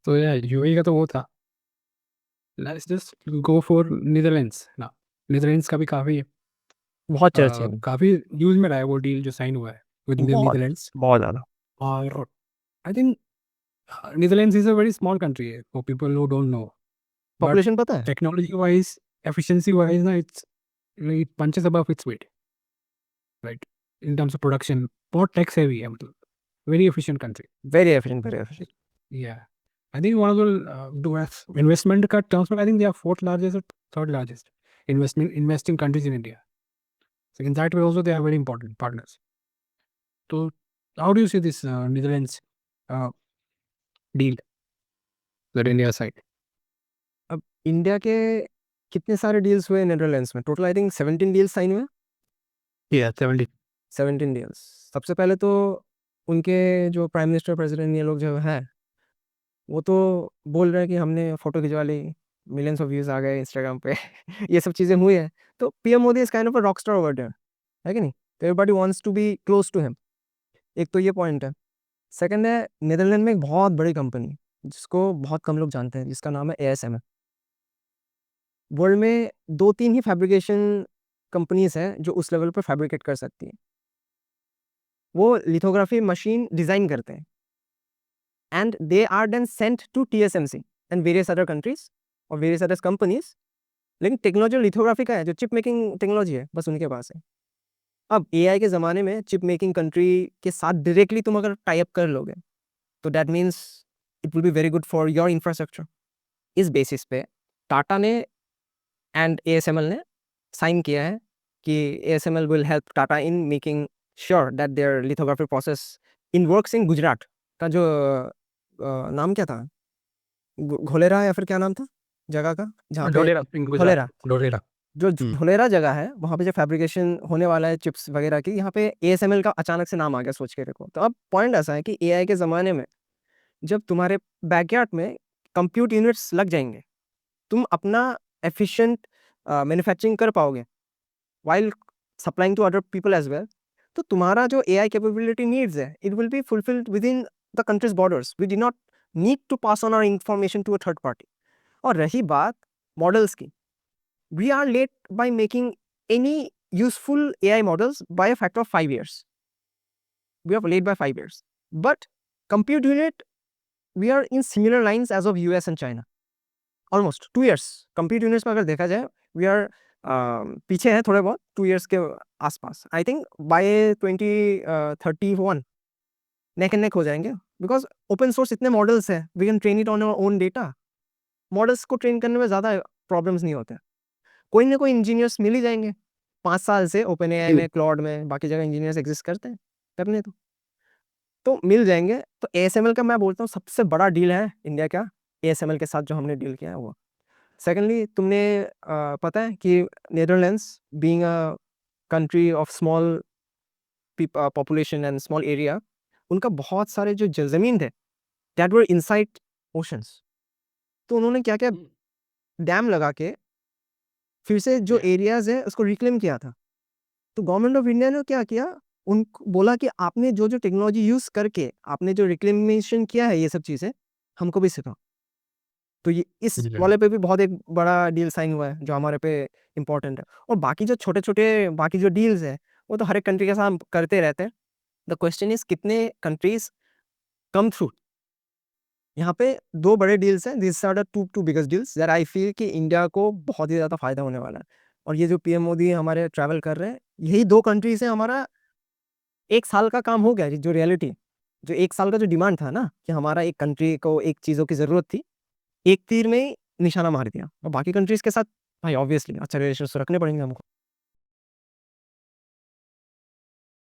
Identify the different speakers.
Speaker 1: तो यार यूएई का तो वो था। Let's just go for Netherlands ना। नीदरलैंड्स का भी काफ़ी
Speaker 2: बहुत चर्चे में।
Speaker 1: काफ़ी न्यूज़ में रहा है वो डील जो साइन हुआ है विद
Speaker 2: बहुत
Speaker 1: नीदरलैंड्स।
Speaker 2: बहुत ज्यादा।
Speaker 1: और I think Netherlands is a very small country है for people who don't know, but
Speaker 2: population पता है?
Speaker 1: टेक्नोलॉजी वाइज, एफिशिएंसी वाइज ना, it punches above its weight, right, in terms of production. बहुत tax heavy है, मतलब very efficient country.
Speaker 2: Very efficient, very efficient.
Speaker 1: Yeah, I think one of the investment cut terms, but I think they are fourth largest or third largest investing countries in India. So in that way also they are very important partners. So how do you see this Netherlands uh, deal that India side?
Speaker 2: अब India के कितने सारे deals हुए Netherlands में? Total I think 17 deals sign हुए।
Speaker 1: Yeah, 70.
Speaker 2: 17 deals. सबसे पहले तो उनके जो प्राइम मिनिस्टर, प्रेसिडेंट, ये लोग जो है वो तो बोल रहे हैं कि हमने फोटो खिंचवा ली, मिलियंस ऑफ व्यूज आ गए इंस्टाग्राम पे। ये सब चीजें हुई है। तो PM Modi is kind of a rock star over there, है कि नहीं? तो everybody wants to be close to him. एक तो ये पॉइंट है। सेकंड है, नीदरलैंड में एक बहुत बड़ी कंपनी जिसको बहुत कम लोग जानते हैं, जिसका नाम है एएसएम। वर्ल्ड में दो तीन ही फैब्रिकेशन कंपनीज हैं जो उस लेवल पर फैब्रिकेट कर सकती हैं। वो लिथोग्राफी मशीन डिजाइन करते हैं and they are then sent to TSMC and various other countries और वेरियस अदर कंपनीज। लेकिन टेक्नोलॉजी लिथोग्राफी का है, जो चिप मेकिंग टेक्नोलॉजी है, बस उनके पास है। अब एआई के ज़माने में चिप मेकिंग कंट्री के साथ डायरेक्टली तुम अगर टाई अप कर लोगे तो that means it will be very good for your infrastructure. इस बेसिस पे टाटा ने एंड एएसएमएल ने साइन किया है कि ASML will help Tata in making sure that their lithography process in works in Gujarat का जो नाम क्या था, घोलेरा या फिर क्या नाम था जगह का जहाँ पे?
Speaker 1: Dodera in Gujarat.
Speaker 2: Dholera.
Speaker 1: Dodera.
Speaker 2: जो धोलेरा जगह है वहाँ पे जो फैब्रिकेशन होने वाला है चिप्स वगैरह की, यहाँ पे एएसएमएल का अचानक से नाम आ गया, सोच के देखो। तो अब पॉइंट ऐसा है कि एआई के ज़माने में जब तुम्हारे बैकयार्ड में कंप्यूट यूनिट्स लग जाएंगे, तुम अपना एफिशिएंट मैन्युफैक्चरिंग कर पाओगे while supplying to other people as well। तो तुम्हारा जो AI capability needs है, it will be fulfilled within the country's borders। We do not need to pass on our information to a third party। और रही बात models की, we are late by making any useful AI models by a factor of 5 years। We are late by 5 years, but compute unit we are in similar lines as of US and China, almost 2 years। compute units में अगर देखा जाए we are पीछे है थोड़े बहुत, 2 years के आसपास। I think by 2031 neck and neck हो जाएंगे, बिकॉज ओपन सोर्स इतने मॉडल्स हैं, we can train it on our own data. Models को ट्रेन करने में ज़्यादा प्रॉब्लम्स नहीं होते। कोई ना कोई इंजीनियर्स मिल ही जाएंगे। 5 साल से ओपन एआई में, क्लाउड में, बाकी जगह इंजीनियर्स एग्जिस्ट करते हैं, करने तो मिल जाएंगे। तो एएसएमएल का मैं बोलता हूँ सबसे बड़ा डील है इंडिया का, एएसएमएल के साथ जो हमने डील किया है वो। सेकेंडली, तुमने पता है कि Netherlands being a country of small population and small area, उनका बहुत सारे जो ज़मीन थे दैट वर इनसाइड ओशंस। तो उन्होंने क्या क्या डैम लगा के फिर से जो एरियाज है उसको रिक्लेम किया था। तो गवर्नमेंट ऑफ इंडिया ने क्या किया, उनको बोला कि आपने जो जो टेक्नोलॉजी यूज करके आपने जो रिक्लेमेशन किया है ये सब चीज़ें हमको भी सिखाओ। तो ये इस वाले पे भी बहुत एक बड़ा डील साइन हुआ है जो हमारे पे इम्पोर्टेंट है। और बाकी जो छोटे छोटे बाकी जो डील्स है वो तो हर एक कंट्री के साथ करते रहते हैं। द क्वेश्चन इज कितने कंट्रीज कम थ्रू। यहाँ पे दो बड़े डील्स हैं, this are the two biggest deals that I feel कि इंडिया को बहुत ही ज़्यादा फायदा होने वाला है। और ये जो पीएम मोदी हमारे ट्रैवल कर रहे हैं, यही दो कंट्री से हमारा 1 साल का काम हो गया। जो रियलिटी, जो 1 साल का जो डिमांड था ना कि हमारा एक कंट्री को एक चीज़ों की ज़रूरत थी, एक तीर में ही निशाना मार दिया। और बाकी कंट्रीज के साथ भाई ऑब्वियसली अच्छा रिलेशन रखने पड़ेंगे हमको।